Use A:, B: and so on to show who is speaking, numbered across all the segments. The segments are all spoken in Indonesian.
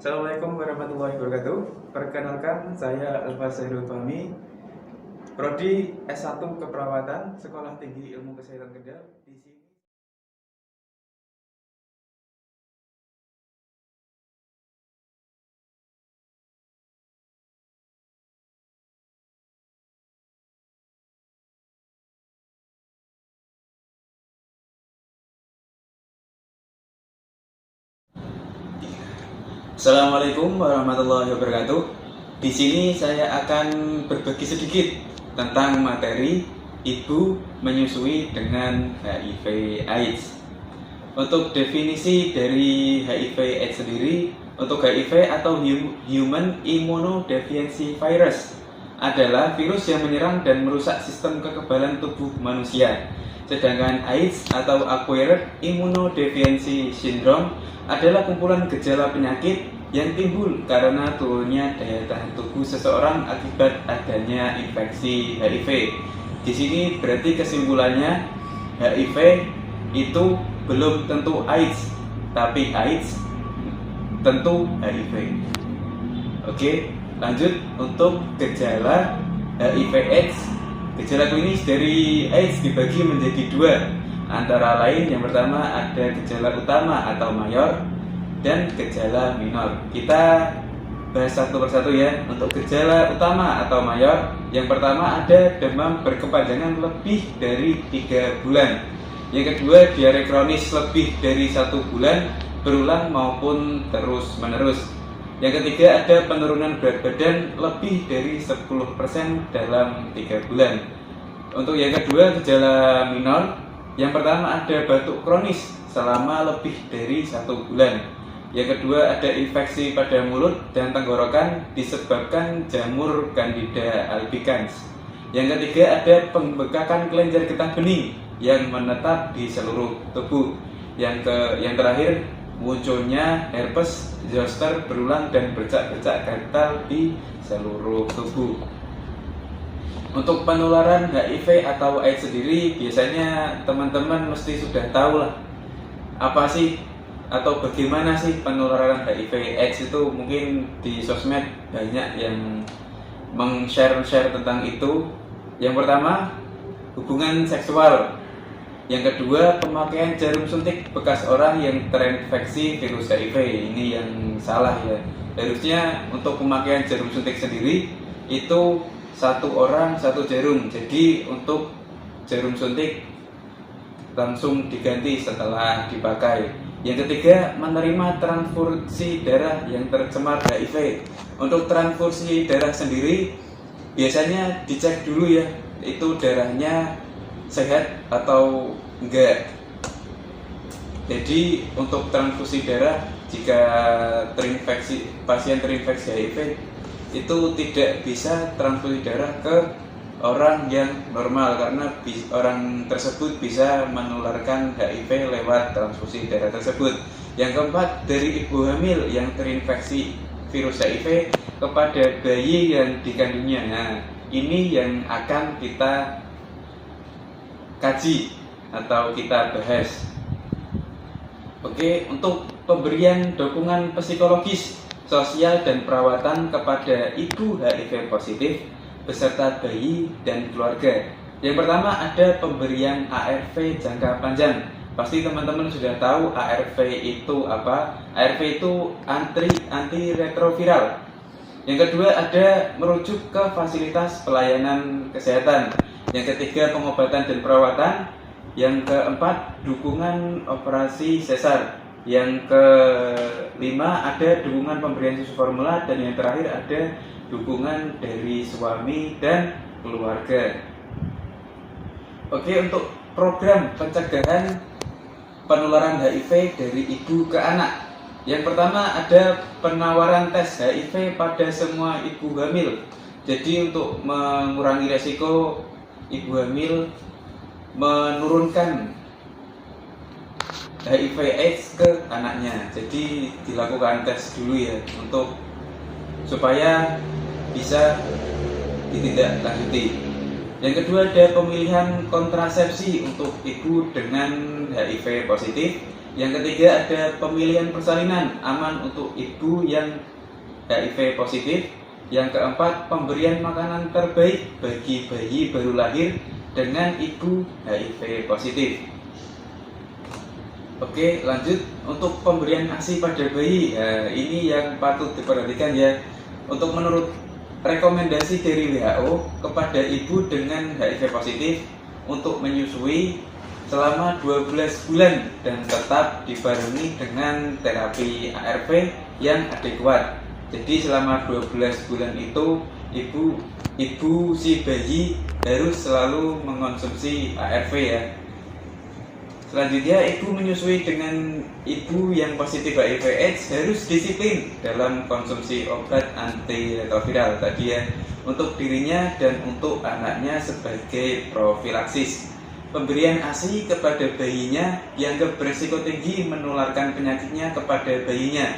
A: Assalamualaikum warahmatullahi wabarakatuh. Perkenalkan, saya Alfa Zairul Fahmi, Prodi S1 Keperawatan, Sekolah Tinggi Ilmu Kesehatan Kendal. Di sini Assalamualaikum warahmatullahi wabarakatuh. Di sini saya akan berbagi sedikit tentang materi ibu menyusui dengan HIV/AIDS. Untuk definisi dari HIV/AIDS sendiri, untuk HIV atau Human Immunodeficiency Virus adalah virus yang menyerang dan merusak sistem kekebalan tubuh manusia. Sedangkan AIDS atau Acquired Immunodeficiency Syndrome adalah kumpulan gejala penyakit yang timbul karena turunnya daya tahan tubuh seseorang akibat adanya infeksi HIV. Di sini berarti kesimpulannya HIV itu belum tentu AIDS, tapi AIDS tentu HIV. Oke, lanjut untuk gejala HIV/AIDS. Gejala klinis dari AIDS dibagi menjadi dua, antara lain yang pertama ada gejala utama atau mayor dan gejala minor. Kita bahas satu persatu ya. Untuk gejala utama atau mayor, yang pertama ada demam berkepanjangan lebih dari 3 bulan. Yang kedua, diare kronis lebih dari 1 bulan berulang maupun terus menerus. Yang ketiga, ada penurunan berat badan lebih dari 10% dalam 3 bulan. Untuk yang kedua, gejala minor, yang pertama ada batuk kronis selama lebih dari 1 bulan. Yang kedua, ada infeksi pada mulut dan tenggorokan disebabkan jamur Candida albicans. Yang ketiga, ada pembekakan kelenjar getah bening yang menetap di seluruh tubuh. Yang terakhir, munculnya herpes zoster berulang dan bercak-bercak gatal di seluruh tubuh. Untuk penularan HIV atau AIDS sendiri, biasanya teman-teman mesti sudah tahu lah apa sih atau bagaimana sih penularan HIV/AIDS itu. Mungkin di sosmed banyak yang meng-share tentang itu. Yang pertama, hubungan seksual. Yang kedua, pemakaian jarum suntik bekas orang yang terinfeksi virus HIV. Ini yang salah ya. Harusnya untuk pemakaian jarum suntik sendiri itu 1 orang 1 jarum. Jadi untuk jarum suntik langsung diganti setelah dipakai. Yang ketiga, menerima transfusi darah yang tercemar HIV. Untuk transfusi darah sendiri biasanya dicek dulu ya, itu darahnya sehat atau enggak. Jadi untuk transfusi darah, jika pasien terinfeksi HIV itu tidak bisa transfusi darah ke orang yang normal, karena orang tersebut bisa menularkan HIV lewat transfusi darah tersebut. Yang keempat, dari ibu hamil yang terinfeksi virus HIV kepada bayi yang dikandungnya. Nah, ini yang akan kita kaji atau kita bahas. Oke, untuk pemberian dukungan psikologis, sosial dan perawatan kepada ibu HIV positif beserta bayi dan keluarga. Yang pertama ada pemberian ARV jangka panjang. Pasti teman-teman sudah tahu ARV itu apa? ARV itu antiretroviral. Yang kedua ada merujuk ke fasilitas pelayanan kesehatan. Yang ketiga pengobatan dan perawatan. Yang keempat dukungan operasi sesar. Yang kelima ada dukungan pemberian susu formula. Dan yang terakhir ada dukungan dari suami dan keluarga. Oke, untuk program pencegahan penularan HIV dari ibu ke anak. Yang pertama ada penawaran tes HIV pada semua ibu hamil. Jadi untuk mengurangi resiko ibu hamil, menurunkan HIV/AIDS ke anaknya. Jadi dilakukan tes dulu ya, untuk supaya bisa ditindaklanjuti. Yang kedua ada pemilihan kontrasepsi untuk ibu dengan HIV positif. Yang ketiga ada pemilihan persalinan aman untuk ibu yang HIV positif. Yang keempat, pemberian makanan terbaik bagi bayi baru lahir dengan ibu HIV positif. Oke, lanjut untuk pemberian ASI pada bayi. Ini yang patut diperhatikan ya. Untuk menurut rekomendasi dari WHO kepada ibu dengan HIV positif untuk menyusui selama 12 bulan dan tetap dibarengi dengan terapi ARV yang adekuat. Jadi selama 12 bulan itu ibu si bayi harus selalu mengonsumsi ARV ya. Selanjutnya, ibu menyusui dengan ibu yang positif HIV/AIDS harus disiplin dalam konsumsi obat antiretroviral tadi ya, untuk dirinya dan untuk anaknya sebagai profilaksis. Pemberian ASI kepada bayinya yang berisiko tinggi menularkan penyakitnya kepada bayinya.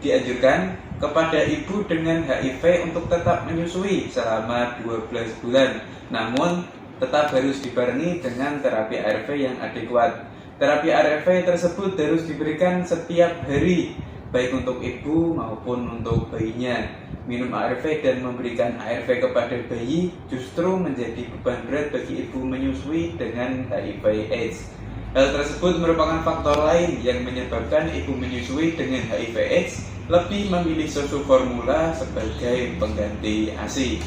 A: Dianjurkan kepada ibu dengan HIV untuk tetap menyusui selama 12 bulan, namun tetap harus dibarengi dengan terapi ARV yang adekuat. Terapi ARV tersebut harus diberikan setiap hari, baik untuk ibu maupun untuk bayinya. Minum ARV dan memberikan ARV kepada bayi justru menjadi beban berat bagi ibu menyusui dengan HIV/AIDS. Hal tersebut merupakan faktor lain yang menyebabkan ibu menyusui dengan HIV/AIDS lebih memilih susu formula sebagai pengganti ASI.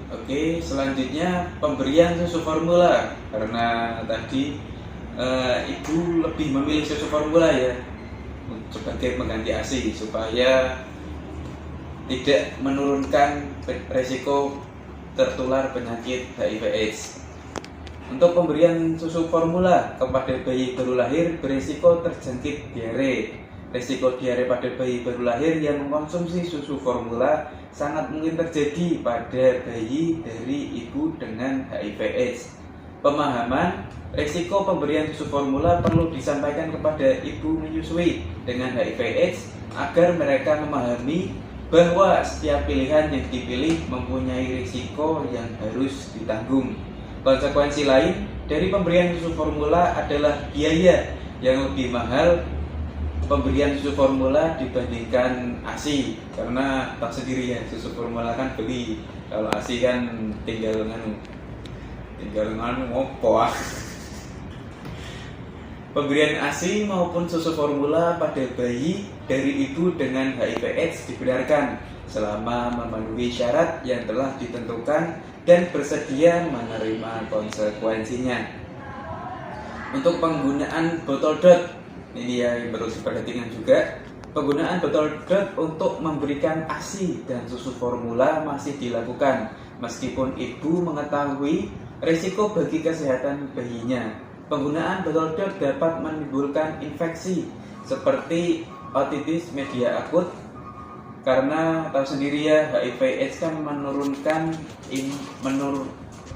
A: Oke, selanjutnya pemberian susu formula, karena tadi ibu lebih memilih susu formula ya sebagai pengganti ASI supaya tidak menurunkan resiko tertular penyakit HIV/AIDS. Untuk pemberian susu formula kepada bayi baru lahir berisiko terjangkit diare. Risiko diare pada bayi baru lahir yang mengkonsumsi susu formula sangat mungkin terjadi pada bayi dari ibu dengan HIV/AIDS. Pemahaman risiko pemberian susu formula perlu disampaikan kepada ibu menyusui dengan HIV/AIDS agar mereka memahami bahwa setiap pilihan yang dipilih mempunyai risiko yang harus ditanggung. Konsekuensi lain dari pemberian susu formula adalah biaya yang lebih mahal pemberian susu formula dibandingkan ASI, karena tak sendiri ya, susu formula kan beli, kalau ASI kan tinggal ngopo. Pemberian ASI maupun susu formula pada bayi dari ibu dengan HIV/AIDS dibenarkan selama memenuhi syarat yang telah ditentukan dan bersedia menerima konsekuensinya. Untuk penggunaan botol dot, ini yang perlu diperhatikan juga. Penggunaan botol dot untuk memberikan ASI dan susu formula masih dilakukan meskipun ibu mengetahui risiko bagi kesehatan bayinya. Penggunaan botol dot dapat menimbulkan infeksi seperti otitis media akut, karena tahu sendiri ya, HIV/AIDS kan menurunkan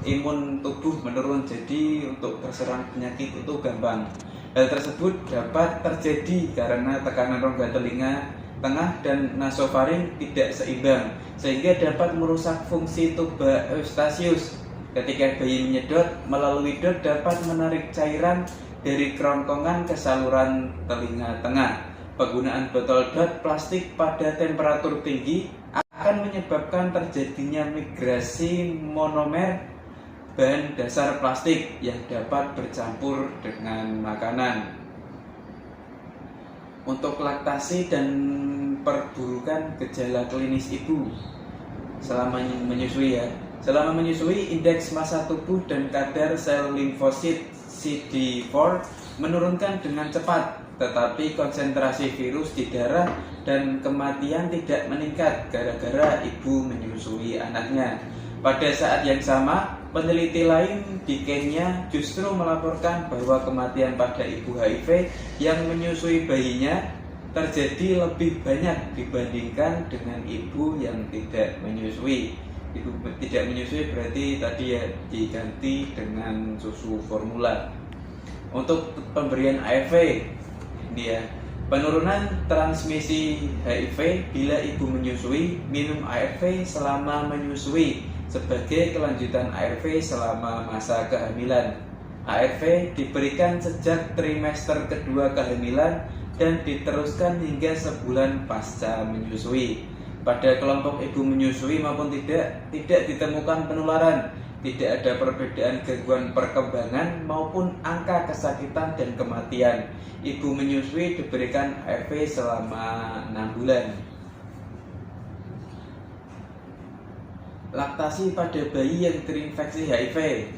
A: imun tubuh menurun, jadi untuk terserang penyakit itu gampang. Hal tersebut dapat terjadi karena tekanan rongga telinga tengah dan nasofaring tidak seimbang, sehingga dapat merusak fungsi tuba eustasius. Ketika bayi menyedot, melalui dot dapat menarik cairan dari kerongkongan ke saluran telinga tengah. Penggunaan botol dot plastik pada temperatur tinggi akan menyebabkan terjadinya migrasi monomer bahan dasar plastik yang dapat bercampur dengan makanan. Untuk laktasi dan perburukan gejala klinis ibu selama menyusui ya. Selama menyusui, indeks massa tubuh dan kadar sel limfosit CD4 menurunkan dengan cepat, tetapi konsentrasi virus di darah dan kematian tidak meningkat gara-gara ibu menyusui anaknya. Pada saat yang sama, peneliti lain di Kenya justru melaporkan bahwa kematian pada ibu HIV yang menyusui bayinya terjadi lebih banyak dibandingkan dengan ibu yang tidak menyusui. Ibu tidak menyusui berarti tadi ya diganti dengan susu formula. Untuk pemberian ARV, ini ya, penurunan transmisi HIV bila ibu menyusui, minum ARV selama menyusui sebagai kelanjutan ARV selama masa kehamilan. ARV diberikan sejak trimester kedua kehamilan dan diteruskan hingga sebulan pasca menyusui. Pada kelompok ibu menyusui maupun tidak ditemukan penularan, tidak ada perbedaan gangguan perkembangan maupun angka kesakitan dan kematian. Ibu menyusui diberikan ARV selama 6 bulan. Laktasi pada bayi yang terinfeksi HIV.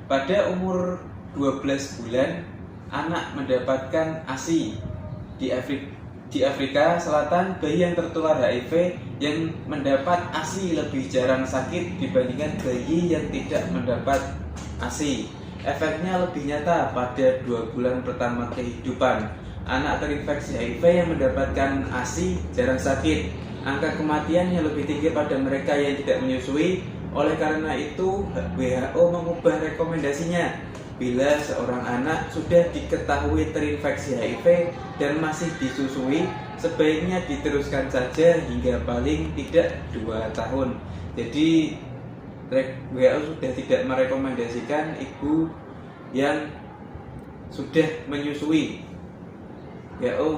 A: Pada umur 12 bulan, anak mendapatkan ASI. Di Afrika Selatan, bayi yang tertular HIV yang mendapat ASI lebih jarang sakit dibandingkan bayi yang tidak mendapat ASI. Efeknya lebih nyata pada 2 bulan pertama kehidupan. Anak terinfeksi HIV yang mendapatkan ASI jarang sakit. Angka kematian yang lebih tinggi pada mereka yang tidak menyusui. Oleh karena itu, WHO mengubah rekomendasinya. Bila seorang anak sudah diketahui terinfeksi HIV dan masih disusui, sebaiknya diteruskan saja hingga paling tidak 2 tahun. Jadi WHO sudah tidak merekomendasikan ibu yang sudah menyusui. WHO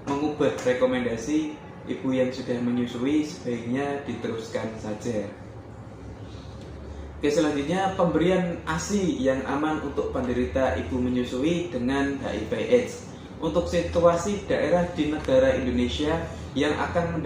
A: mengubah rekomendasi ibu yang sudah menyusui sebaiknya diteruskan saja. Oke, selanjutnya pemberian ASI yang aman untuk penderita ibu menyusui dengan HIV/AIDS. Untuk situasi daerah di negara Indonesia yang akan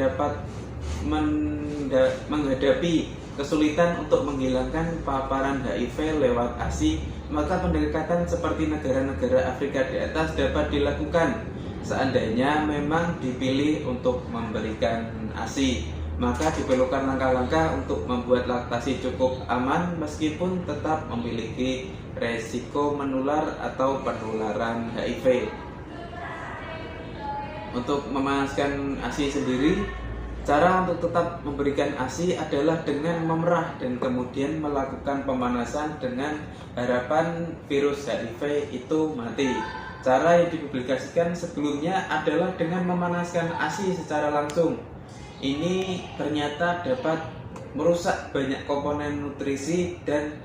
A: menghadapi kesulitan untuk menghilangkan paparan HIV lewat ASI, maka pendekatan seperti negara-negara Afrika di atas dapat dilakukan. Seandainya memang dipilih untuk memberikan ASI, maka diperlukan langkah-langkah untuk membuat laktasi cukup aman meskipun tetap memiliki resiko menular atau penularan HIV. Untuk memanaskan ASI sendiri, cara untuk tetap memberikan ASI adalah dengan memerah dan kemudian melakukan pemanasan dengan harapan virus HIV itu mati. Cara yang dipublikasikan sebelumnya adalah dengan memanaskan ASI secara langsung. Ini ternyata dapat merusak banyak komponen nutrisi dan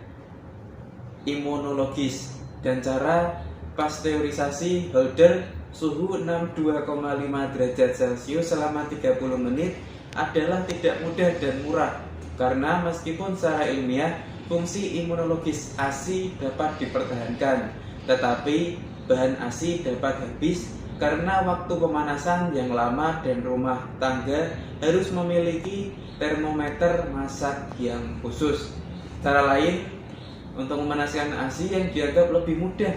A: imunologis. Dan cara pasteurisasi Holder suhu 62,5 derajat Celcius selama 30 menit adalah tidak mudah dan murah. Karena meskipun secara ilmiah fungsi imunologis ASI dapat dipertahankan, tetapi bahan ASI dapat habis karena waktu pemanasan yang lama dan rumah tangga harus memiliki termometer masak yang khusus. Cara lain untuk memanaskan ASI yang dianggap lebih mudah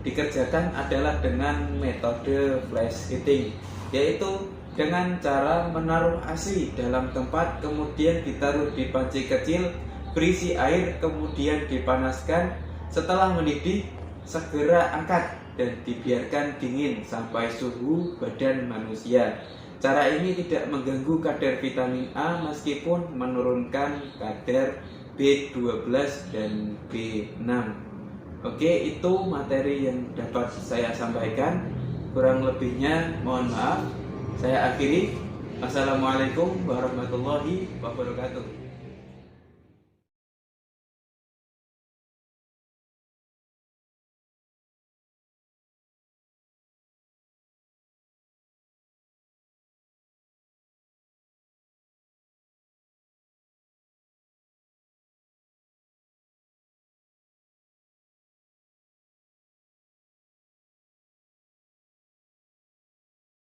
A: dikerjakan adalah dengan metode flash heating, yaitu dengan cara menaruh ASI dalam tempat kemudian ditaruh di panci kecil berisi air kemudian dipanaskan. Setelah mendidih segera angkat dan dibiarkan dingin sampai suhu badan manusia. Cara ini tidak mengganggu kadar vitamin A meskipun menurunkan kadar B12 dan B6. Oke, itu materi yang dapat saya sampaikan. Kurang lebihnya mohon maaf. Saya akhiri. Assalamualaikum warahmatullahi wabarakatuh.